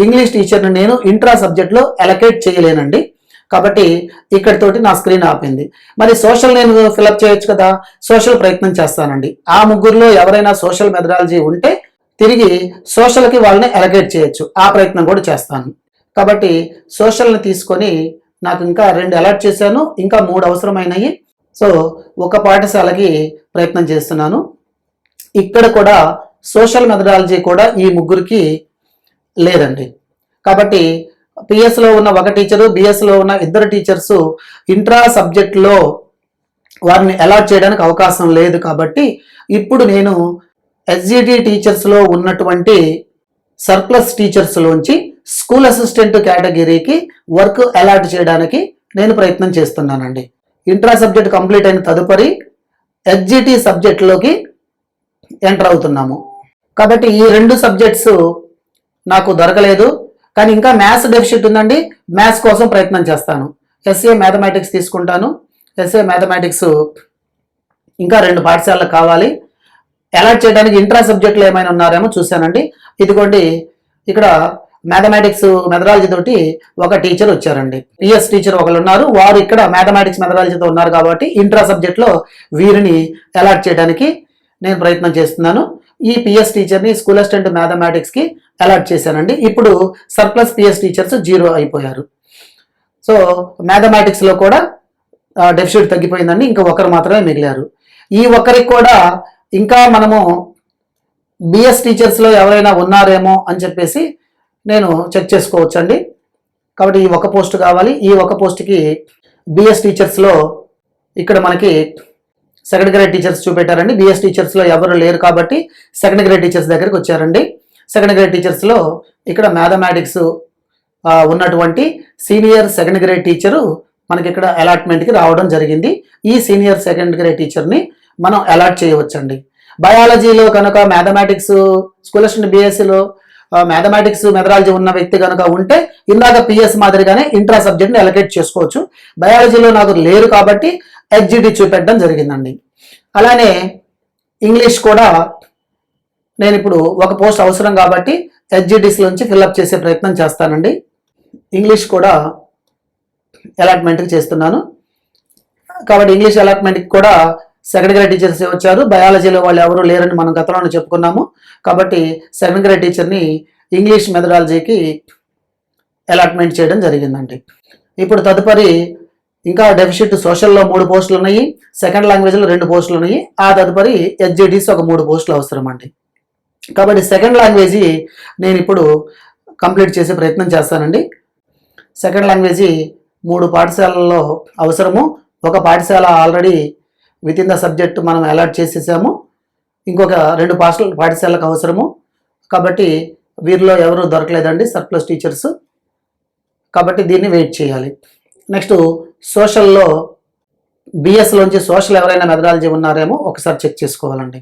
ఇంగ్లీష్ టీచర్ని నేను ఇంట్రా సబ్జెక్ట్లో అలొకేట్ చేయలేనండి. కాబట్టి ఇక్కడితోటి నా స్క్రీన్ ఆపింది. మరి సోషల్ నేను ఫిలప్ చేయొచ్చు కదా, సోషల్ ప్రయత్నం చేస్తానండి. ఆ ముగ్గురులో ఎవరైనా సోషల్ మెథడాలజీ ఉంటే తిరిగి సోషల్కి వాళ్ళని అలొకేట్ చేయొచ్చు, ఆ ప్రయత్నం కూడా చేస్తాను. కాబట్టి సోషల్ని తీసుకొని నాకు ఇంకా 2 అలాట్ చేశాను, ఇంకా 3 అవసరమైనవి. సో ఒక పాఠశాలకి ప్రయత్నం చేస్తున్నాను. ఇక్కడ కూడా సోషల్ మెథడాలజీ కూడా ఈ ముగ్గురికి లేదండి. కాబట్టి పిఎస్లో ఉన్న ఒక టీచరు, బిఎస్లో ఉన్న 2 టీచర్స్ ఇంట్రా సబ్జెక్ట్లో వారిని అలాట్ చేయడానికి అవకాశం లేదు. కాబట్టి ఇప్పుడు నేను ఎస్జిటి టీచర్స్లో ఉన్నటువంటి సర్ప్లస్ టీచర్స్లోంచి స్కూల్ అసిస్టెంట్ కేటగిరీకి వర్క్ అలాట్ చేయడానికి నేను ప్రయత్నం చేస్తున్నానండి. ఇంట్రా సబ్జెక్ట్ కంప్లీట్ అయిన తదుపరి ఎస్జిటి సబ్జెక్ట్లోకి ఎంటర్ అవుతున్నాము. కాబట్టి ఈ 2 సబ్జెక్ట్స్ నాకు దొరకలేదు, కానీ ఇంకా మ్యాథ్స్ డెఫిషిట్ ఉందండి. మ్యాథ్స్ కోసం ప్రయత్నం చేస్తాను. ఎస్ఏ మ్యాథమెటిక్స్ తీసుకుంటాను. ఎస్ఏ మ్యాథమెటిక్స్ ఇంకా 2 పాఠశాలకు కావాలి. అలాట్ చేయడానికి ఇంట్రా సబ్జెక్టులు ఏమైనా ఉన్నారేమో చూశానండి. ఇదిగోండి, ఇక్కడ మ్యాథమెటిక్స్ మెథడాలజీ తోటి ఒక టీచర్ వచ్చారండి. పిఎస్ టీచర్ ఒకరు ఉన్నారు, వారు ఇక్కడ మ్యాథమెటిక్స్ మెథడాలజీతో ఉన్నారు. కాబట్టి ఇంట్రా సబ్జెక్ట్లో వీరిని అలాట్ చేయడానికి నేను ప్రయత్నం చేస్తున్నాను. ఈ పిఎస్ టీచర్ని స్కూల్ అసిస్టెంట్ మ్యాథమెటిక్స్కి అలాట్ చేశానండి. ఇప్పుడు సర్ప్లస్ పిఎస్ టీచర్స్ 0 అయిపోయారు. సో మ్యాథమెటిక్స్లో కూడా డెఫిసిట్ తగ్గిపోయిందండి. ఇంకా ఒకరు మాత్రమే మిగిలారు. ఈ ఒకరికి కూడా ఇంకా మనము బిఎస్ టీచర్స్లో ఎవరైనా ఉన్నారేమో అని చెప్పేసి నేను చెక్ చేసుకోవచ్చండి. కాబట్టి ఈ ఒక పోస్ట్ కావాలి. ఈ ఒక పోస్ట్కి బిఎస్ టీచర్స్లో ఇక్కడ మనకి సెకండ్ గ్రేడ్ టీచర్స్ చూపెట్టారండి. బిఎస్ టీచర్స్లో ఎవరు లేరు కాబట్టి సెకండ్ గ్రేడ్ టీచర్స్ దగ్గరికి వచ్చారండి. సెకండ్ గ్రేడ్ టీచర్స్లో ఇక్కడ మ్యాథమెటిక్స్ ఉన్నటువంటి సీనియర్ సెకండ్ గ్రేడ్ టీచరు మనకి ఇక్కడ అలాట్మెంట్కి రావడం జరిగింది. ఈ సీనియర్ సెకండ్ గ్రేడ్ టీచర్ని మనం అలాట్ చేయవచ్చండి. బయాలజీలో కనుక మ్యాథమెటిక్స్ స్కూల్ అసిస్టెంట్ బిఎస్సిలో మ్యాథమెటిక్స్ మెథడాలజీ ఉన్న వ్యక్తి కనుక ఉంటే ఇందాక పిఎస్ మాదిరిగానే ఇంట్రా సబ్జెక్ట్ని అలొకేట్ చేసుకోవచ్చు. బయాలజీలో నాకు లేరు కాబట్టి ఎస్జిటి చూపెట్టడం జరిగిందండి. అలానే ఇంగ్లీష్ కూడా నేను ఇప్పుడు ఒక పోస్ట్ అవసరం కాబట్టి ఎస్జిటిస్లోంచి ఫిల్అప్ చేసే ప్రయత్నం చేస్తానండి. ఇంగ్లీష్ కూడా అలాట్మెంట్కి చేస్తున్నాను. కాబట్టి ఇంగ్లీష్ అలాట్మెంట్కి కూడా సెకండ్ గ్రేడ్ టీచర్స్ వచ్చారు. బయాలజీలో వాళ్ళు ఎవరు లేరని మనం గతంలోనే చెప్పుకున్నాము. కాబట్టి సెకండ్ గ్రేడ్ టీచర్ని ఇంగ్లీష్ మెథడాలజీకి అలాట్మెంట్ చేయడం జరిగిందండి. ఇప్పుడు తదుపరి ఇంకా డెఫిసిట్ సోషల్లో 3 పోస్టులు ఉన్నాయి, సెకండ్ లాంగ్వేజ్లో 2 పోస్టులు ఉన్నాయి. ఆ తదుపరి ఎస్జిటిస్ ఒక 3 పోస్టులు అవసరం అండి. కాబట్టి సెకండ్ లాంగ్వేజీ నేను ఇప్పుడు కంప్లీట్ చేసే ప్రయత్నం చేస్తానండి. సెకండ్ లాంగ్వేజీ 3 పాఠశాలల్లో అవసరము. ఒక పాఠశాల already with in the subject మనం అలాట్ చేసేసాము. ఇంకొక 2 పాఠశాలకు అవసరము. కాబట్టి వీరిలో ఎవరు దొరకలేదండి సర్ప్లస్ టీచర్స్. కాబట్టి దీన్ని వెయిట్ చేయాలి. నెక్స్ట్ సోషల్లో బిఎస్లోంచి సోషల్ ఎవరైనా మెథడాలజీ ఉన్నారేమో ఒకసారి చెక్ చేసుకోవాలండి.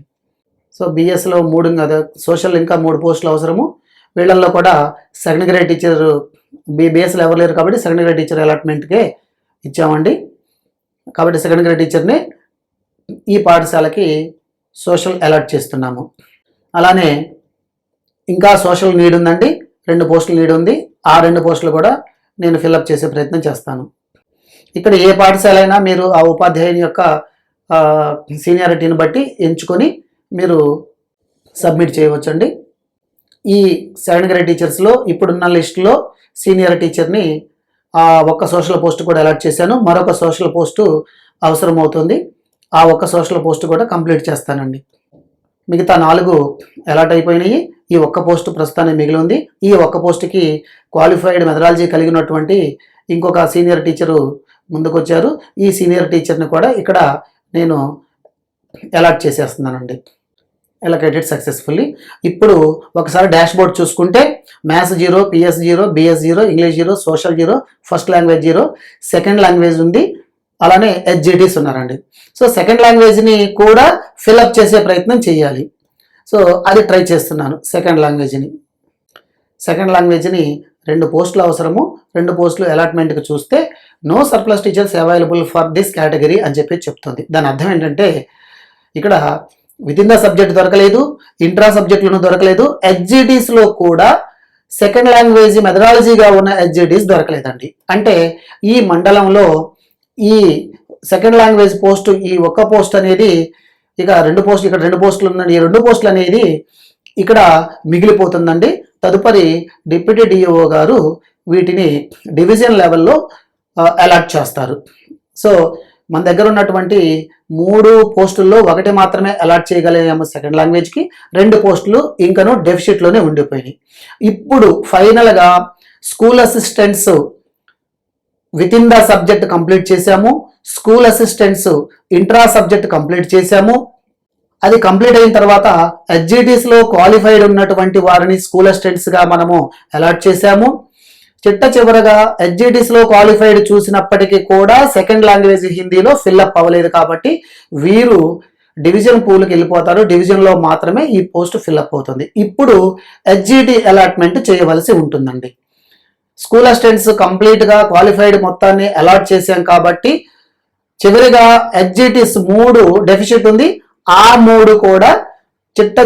సో బిఎస్లో 3 కదా, సోషల్ ఇంకా 3 పోస్టులు అవసరము. వీళ్ళల్లో కూడా సెకండ్ గ్రేడ్ టీచర్ బిఎస్లో ఎవరు లేరు కాబట్టి సెకండ్ గ్రేడ్ టీచర్ అలాట్మెంట్కే ఇచ్చామండి. కాబట్టి సెకండ్ గ్రేడ్ టీచర్ని ఈ పాఠశాలకి సోషల్ అలాట్ చేస్తున్నాము. అలానే ఇంకా సోషల్ నీడ్ ఉందండి, 2 పోస్టులు నీడ్ ఉంది. ఆ 2 పోస్టులు కూడా నేను ఫిల్అప్ చేసే ప్రయత్నం చేస్తాను. ఇక్కడ ఏ పాఠశాల అయినా మీరు ఆ ఉపాధ్యాయుని యొక్క సీనియారిటీని బట్టి ఎంచుకొని మీరు సబ్మిట్ చేయవచ్చండి. ఈ సెకండ్ గ్రేడ్ టీచర్స్లో ఇప్పుడున్న లిస్టులో సీనియర్ టీచర్ని ఒక్క సోషల్ పోస్ట్ కూడా అలాట్ చేశాను. మరొక సోషల్ పోస్టు అవసరం అవుతుంది. ఆ ఒక్క సోషల్ పోస్ట్ కూడా కంప్లీట్ చేస్తానండి. మిగతా 4 అలాట్ అయిపోయినాయి. ఈ ఒక్క పోస్టు ప్రస్తుతానికి మిగిలి ఉంది. ఈ ఒక్క పోస్టుకి క్వాలిఫైడ్ మెథడాలజీ కలిగినటువంటి ఇంకొక సీనియర్ టీచరు ముందుకు వచ్చారు. ఈ సీనియర్ టీచర్ని కూడా ఇక్కడ నేను అలాట్ చేసేస్తున్నానండి. Allocated successfully. ఇప్పుడు ఒకసారి డాష్ బోర్డ్ చూసుకుంటే maths 0, PS 0, BS 0, English 0, social 0, first language 0, second language ఉంది. అలానే ఎస్జిటిస్ ఉన్నారండి. సో సెకండ్ లాంగ్వేజ్ని కూడా ఫిల్అప్ చేసే ప్రయత్నం చేయాలి. సో అది ట్రై చేస్తున్నాను. సెకండ్ లాంగ్వేజ్ని 2 పోస్టులు అవసరము. 2 పోస్టులు అలాట్మెంట్కి చూస్తే no surplus teachers available for this category అని చెప్పి చెప్తుంది. దాని అర్థం ఏంటంటే ఇక్కడ విత్ ఇన్ ద సబ్జెక్ట్ దొరకలేదు, ఇంట్రా సబ్జెక్టులను దొరకలేదు, ఎస్జిటిస్లో కూడా సెకండ్ లాంగ్వేజ్ మెథడాలజీగా ఉన్న హెచ్జిటీస్ దొరకలేదండి. అంటే ఈ మండలంలో ఈ సెకండ్ లాంగ్వేజ్ పోస్ట్, ఈ ఒక్క పోస్ట్ అనేది ఇక ఇక్కడ రెండు పోస్టులు ఉన్నాయి. ఈ రెండు పోస్టులు అనేది ఇక్కడ మిగిలిపోతుందండి. తదుపరి డిప్యూటీ డిఓ గారు వీటిని డివిజన్ లెవెల్లో అలాట్ చేస్తారు. సో మన దగ్గర ఉన్నటువంటి 3 పోస్టుల్లో ఒకటి మాత్రమే అలాట్ చేయగలిగాము సెకండ్ లాంగ్వేజ్కి, 2 పోస్టులు ఇంకను డెఫిసిట్లోనే ఉండిపోయినాయి. ఇప్పుడు ఫైనల్గా school assistants within the subject complete చేశాము, school assistants intra subject complete చేశాము. అది కంప్లీట్ అయిన తర్వాత హెచ్జిటీస్లో క్వాలిఫైడ్ ఉన్నటువంటి వారిని స్కూల్ అసిస్టెంట్స్గా మనము అలాట్ చేశాము. చివరగా హెచ్జిటీస్లో క్వాలిఫైడ్ చూసినప్పటికీ కూడా సెకండ్ లాంగ్వేజ్ హిందీలో ఫిల్అప్ అవ్వలేదు కాబట్టి వీరు డివిజన్ పూల్కి వెళ్ళిపోతారు. డివిజన్లో మాత్రమే ఈ పోస్ట్ ఫిల్అప్ అవుతుంది. ఇప్పుడు హెచ్జిటి అలాట్మెంట్ చేయవలసి ఉంటుందండి. స్కూల్ అసిస్టెంట్స్ కంప్లీట్గా క్వాలిఫైడ్ మొత్తాన్ని అలాట్ చేశాం కాబట్టి చివరిగా హెచ్జిటీస్ 3 డెఫిసిట్ ఉంది, ఆ 3 కూడా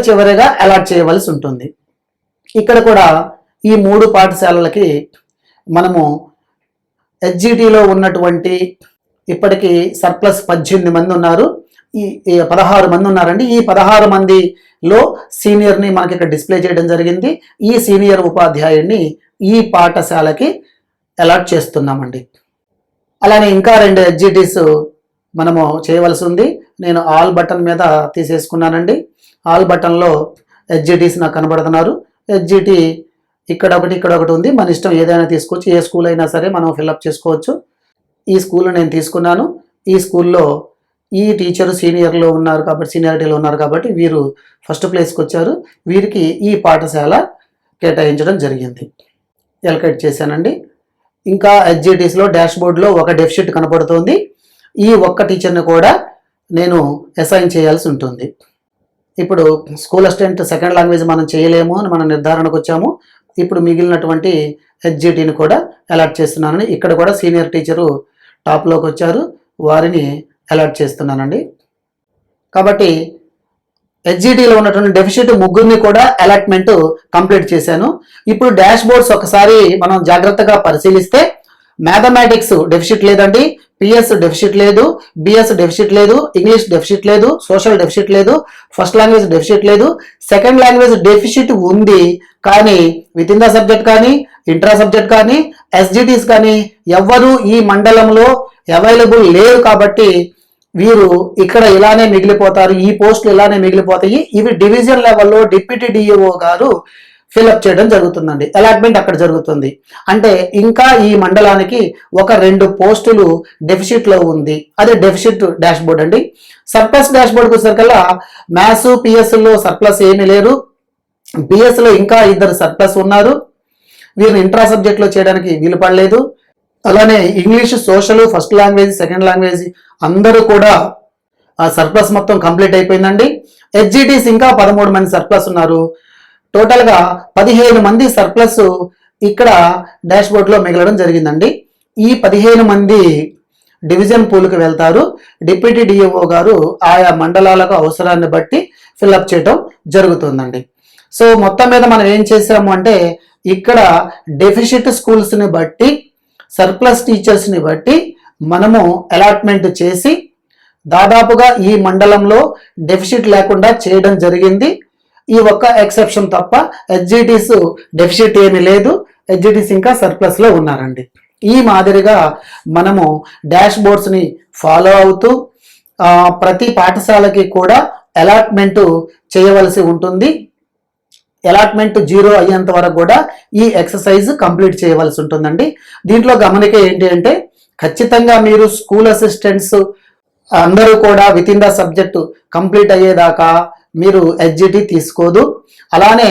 చివరిగా అలాట్ చేయవలసి ఉంటుంది. ఇక్కడ కూడా ఈ 3 పాఠశాలలకి మనము హెచ్జిటిలో ఉన్నటువంటి ఇప్పటికీ సర్ప్లస్ 18 మంది ఉన్నారు, ఈ 16 మంది ఉన్నారండి. ఈ 16 మందిలో సీనియర్ని మనకి ఇక్కడ డిస్ప్లే చేయడం జరిగింది. ఈ సీనియర్ ఉపాధ్యాయుడిని ఈ పాఠశాలకి అలాట్ చేస్తున్నామండి. అలానే ఇంకా 2 హెచ్జిటీస్ మనము చేయవలసి ఉంది. నేను ఆల్ బటన్ మీద తీసేసుకున్నానండి. ఆల్ బటన్లో హెచ్జిటీస్ నాకు కనబడుతున్నారు. హెచ్జిటి ఇక్కడ ఒకటి ఉంది. మన ఇష్టం ఏదైనా తీసుకోవచ్చు, ఏ స్కూల్ అయినా సరే మనం ఫిల్అప్ చేసుకోవచ్చు. ఈ స్కూల్ నేను తీసుకున్నాను. ఈ స్కూల్లో ఈ టీచరు సీనియర్లో ఉన్నారు కాబట్టి, సీనియారిటీలో ఉన్నారు కాబట్టి వీరు ఫస్ట్ ప్లేస్కి వచ్చారు. వీరికి ఈ పాఠశాల కేటాయించడం జరిగింది. ఎలకేట్ చేశానండి. ఇంకా హెచ్జిటీస్లో డాష్ బోర్డ్లో ఒక డెఫిసిట్ కనపడుతుంది. ఈ ఒక్క టీచర్ని కూడా నేను అసైన్ చేయాల్సి ఉంటుంది. ఇప్పుడు స్కూల్ అసిస్టెంట్ సెకండ్ లాంగ్వేజ్ మనం చేయలేము అని మనం నిర్ధారణకు వచ్చాము. ఇప్పుడు మిగిలినటువంటి హెచ్జిటిని కూడా అలాట్ చేస్తున్నానని, ఇక్కడ కూడా సీనియర్ టీచరు టాప్లోకి వచ్చారు, వారిని అలాట్ చేస్తున్నానండి. కాబట్టి హెచ్జిటిలో ఉన్నటువంటి డెఫిసిట్ 3ని కూడా అలాట్మెంట్ కంప్లీట్ చేశాను. ఇప్పుడు డాష్ బోర్డ్స్ ఒకసారి మనం జాగ్రత్తగా పరిశీలిస్తే మ్యాథమెటిక్స్ డెఫిసిట్ లేదండి, పిఎస్ డెఫిసిట్ లేదు, బిఎస్ డెఫిసిట్ లేదు, ఇంగ్లీష్ డెఫిసిట్ లేదు, సోషల్ డెఫిసిట్ లేదు, ఫస్ట్ లాంగ్వేజ్ డెఫిసిట్ లేదు. సెకండ్ లాంగ్వేజ్ డెఫిసిట్ ఉంది, కానీ విత్ ఇన్ ద సబ్జెక్ట్ కానీ, ఇంట్రా సబ్జెక్ట్ కానీ, ఎస్జిటీస్ కానీ ఎవ్వరూ ఈ మండలంలో అవైలబుల్ లేరు కాబట్టి వీరు ఇక్కడ ఇలానే మిగిలిపోతారు. ఈ పోస్టులు ఇలానే మిగిలిపోతాయి. ఇవి డివిజన్ లెవెల్లో డిప్యూటీ డిఓ గారు ఫిల్అప్ చేయడం జరుగుతుందండి. అలాట్మెంట్ అక్కడ జరుగుతుంది. అంటే ఇంకా ఈ మండలానికి ఒక 2 పోస్టులు డెఫిసిట్లో ఉంది. అదే డెఫిసిట్ డాష్ బోర్డ్ అండి. సర్ప్లస్ డాష్ బోర్డ్కి వచ్చేసరికల్లా మ్యాథ్స్ పిఎస్లో సర్ప్లస్ ఏమీ లేరు. బిఎస్లో ఇంకా 2 సర్ప్లస్ ఉన్నారు. వీరిని ఇంట్రా సబ్జెక్ట్లో చేయడానికి వీలు పడలేదు. అలానే English, social, first language, second language అందరూ కూడా ఆ సర్ప్లస్ మొత్తం కంప్లీట్ అయిపోయిందండి. హెచ్జిటీస్ ఇంకా 13 మంది సర్ప్లస్ ఉన్నారు. టోటల్గా 15 మంది సర్ప్లస్ ఇక్కడ డాష్ బోర్డ్లో మిగలడం జరిగిందండి. ఈ 15 మంది డివిజన్ పూల్కి వెళ్తారు. డిప్యూటీ డిఓ గారు ఆయా మండలాలకు అవసరాన్ని బట్టి ఫిల్అప్ చేయడం జరుగుతుందండి. సో మొత్తం మీద మనం ఏం చేసాము అంటే ఇక్కడ డెఫిసిట్ స్కూల్స్ని బట్టి, సర్ప్లస్ టీచర్స్ని బట్టి మనము అలాట్మెంట్ చేసి దాదాపుగా ఈ మండలంలో డెఫిసిట్ లేకుండా చేయడం జరిగింది. ఈ ఒక్క ఎక్సెప్షన్ తప్ప హెచ్జిటీస్ డెఫిసిట్ ఏమీ లేదు. హెచ్జిటీస్ ఇంకా సర్ప్లస్లో ఉన్నారండి. ఈ మాదిరిగా మనము డాష్ బోర్డ్స్ని ఫాలో అవుతూ ప్రతి పాఠశాలకి కూడా అలాట్మెంట్ చేయవలసి ఉంటుంది. అలాట్మెంట్ 0 అయ్యేంత వరకు కూడా ఈ ఎక్సర్సైజ్ కంప్లీట్ చేయవలసి ఉంటుందండి. దీంట్లో గమనిక ఏంటి అంటే ఖచ్చితంగా మీరు స్కూల్ అసిస్టెంట్స్ అందరూ కూడా with in the subject complete అయ్యేదాకా మీరు హెచ్జిటి తీసుకోదు. అలానే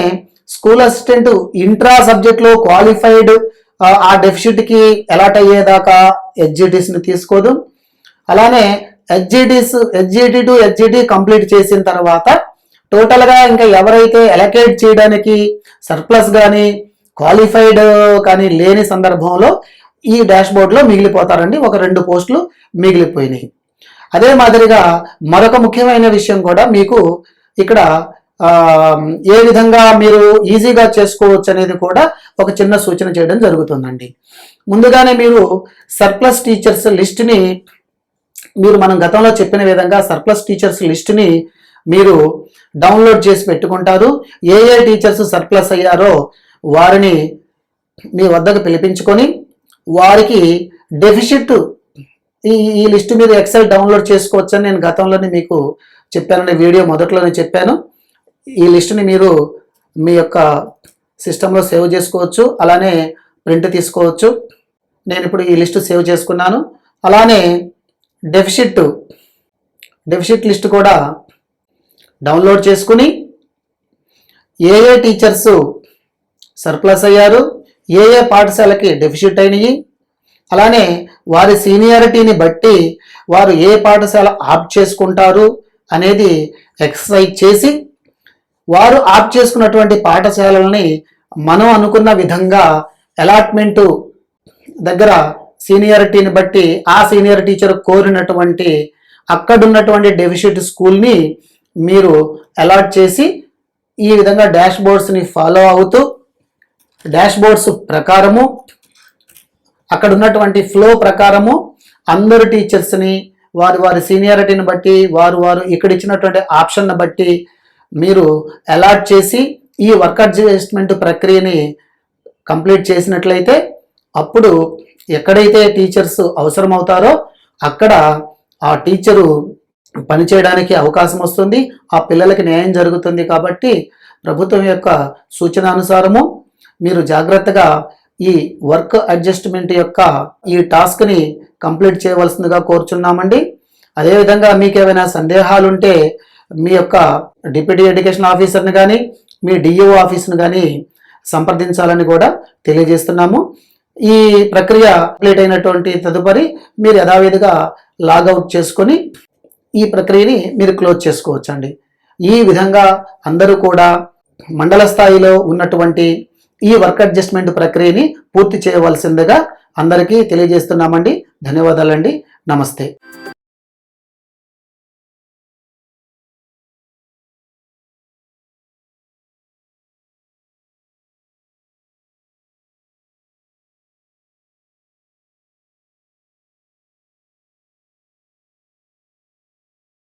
స్కూల్ అసిస్టెంట్ ఇంట్రా సబ్జెక్ట్లో క్వాలిఫైడ్ ఆ డెఫిసిట్కి అలాట్ అయ్యేదాకా హెచ్జిటీస్ని తీసుకోదు. అలానే హెచ్జిటి టు హెచ్జిటి కంప్లీట్ చేసిన తర్వాత టోటల్గా ఇంకా ఎవరైతే అలొకేట్ చేయడానికి సర్ప్లస్ కానీ క్వాలిఫైడ్ కానీ లేని సందర్భంలో ఈ డాష్ బోర్డ్లో మిగిలిపోతారండి. ఒక 2 పోస్టులు మిగిలిపోయినాయి. అదే మాదిరిగా మరొక ముఖ్యమైన విషయం కూడా మీకు ఇక్కడ ఏ విధంగా మీరు ఈజీగా చేసుకోవచ్చు అనేది కూడా ఒక చిన్న సూచన చేయడం జరుగుతుందండి. ముందుగానే మీరు సర్ప్లస్ టీచర్స్ లిస్ట్ని మనం గతంలో చెప్పిన విధంగా సర్ప్లస్ టీచర్స్ లిస్ట్ని మీరు డౌన్లోడ్ చేసి పెట్టుకుంటారు. ఏ టీచర్స్ సర్ప్లస్ అయ్యారో వారిని మీ వద్దకు పిలిపించుకొని వారికి డెఫిసిట్ ఈ లిస్ట్ మీద ఎక్సెల్ డౌన్లోడ్ చేసుకోవచ్చని నేను గతంలోనే మీకు చెప్పానని వీడియో మొదట్లోనే చెప్పాను. ఈ లిస్టుని మీరు మీ యొక్క సిస్టంలో సేవ్ చేసుకోవచ్చు, అలానే ప్రింట్ తీసుకోవచ్చు. నేను ఇప్పుడు ఈ లిస్టు సేవ్ చేసుకున్నాను. అలానే డెఫిసిట్ లిస్ట్ కూడా డౌన్లోడ్ చేసుకుని ఏ టీచర్స్ సర్ప్లస్ అయ్యారు, ఏ పాఠశాలకి డెఫిసిట్ అయినాయి, అలానే వారి సీనియారిటీని బట్టి వారు ఏ పాఠశాల ఆప్ట్ చేసుకుంటారు అనేది ఎక్సర్సైజ్ చేసి వారు ఆప్ట్ చేసుకున్నటువంటి పాఠశాలల్ని మనం అనుకున్న విధంగా అలాట్మెంటు దగ్గర సీనియారిటీని బట్టి ఆ సీనియర్ టీచర్ కోరినటువంటి అక్కడున్నటువంటి డెఫిసిట్ స్కూల్ని మీరు అలాట్ చేసి ఈ విధంగా డాష్ బోర్డ్స్ని ఫాలో అవుతూ డాష్ బోర్డ్స్ ప్రకారము అక్కడ ఉన్నటువంటి ఫ్లో ప్రకారము అందరు టీచర్స్ని వారి సీనియారిటీని బట్టి వారు ఇక్కడ ఇచ్చినటువంటి ఆప్షన్ను బట్టి మీరు అలాట్ చేసి ఈ వర్క్ అడ్జస్ట్మెంట్ ప్రక్రియని కంప్లీట్ చేసినట్లయితే అప్పుడు ఎక్కడైతే టీచర్స్ అవసరం అవుతారో అక్కడ ఆ టీచరు పనిచేయడానికి అవకాశం వస్తుంది, ఆ పిల్లలకి న్యాయం జరుగుతుంది. కాబట్టి ప్రభుత్వం యొక్క సూచనానుసారము మీరు జాగ్రత్తగా ఈ వర్క్ అడ్జస్ట్మెంట్ యొక్క ఈ టాస్క్ని కంప్లీట్ చేయవలసిందిగా కోరుచున్నామండి. అదేవిధంగా మీకు ఏమైనా సందేహాలు ఉంటే మీ యొక్క డిప్యూటీ ఎడ్యుకేషన్ ఆఫీసర్ని కానీ మీ డిఓ ఆఫీస్ని కానీ సంప్రదించాలని కూడా తెలియజేస్తున్నాము. ఈ ప్రక్రియ కంప్లీట్ అయినటువంటి తదుపరి మీరు యథావిధిగా లాగౌట్ చేసుకొని ఈ ప్రక్రియని మీరు క్లోజ్ చేసుకోవచ్చండి. ఈ విధంగా అందరూ కూడా మండల స్థాయిలో ఉన్నటువంటి ఈ వర్క్ అడ్జస్ట్మెంట్ ప్రక్రియని పూర్తి చేయవలసిందిగా అందరికీ తెలియజేస్తున్నామండి. ధన్యవాదాలండి. నమస్తే.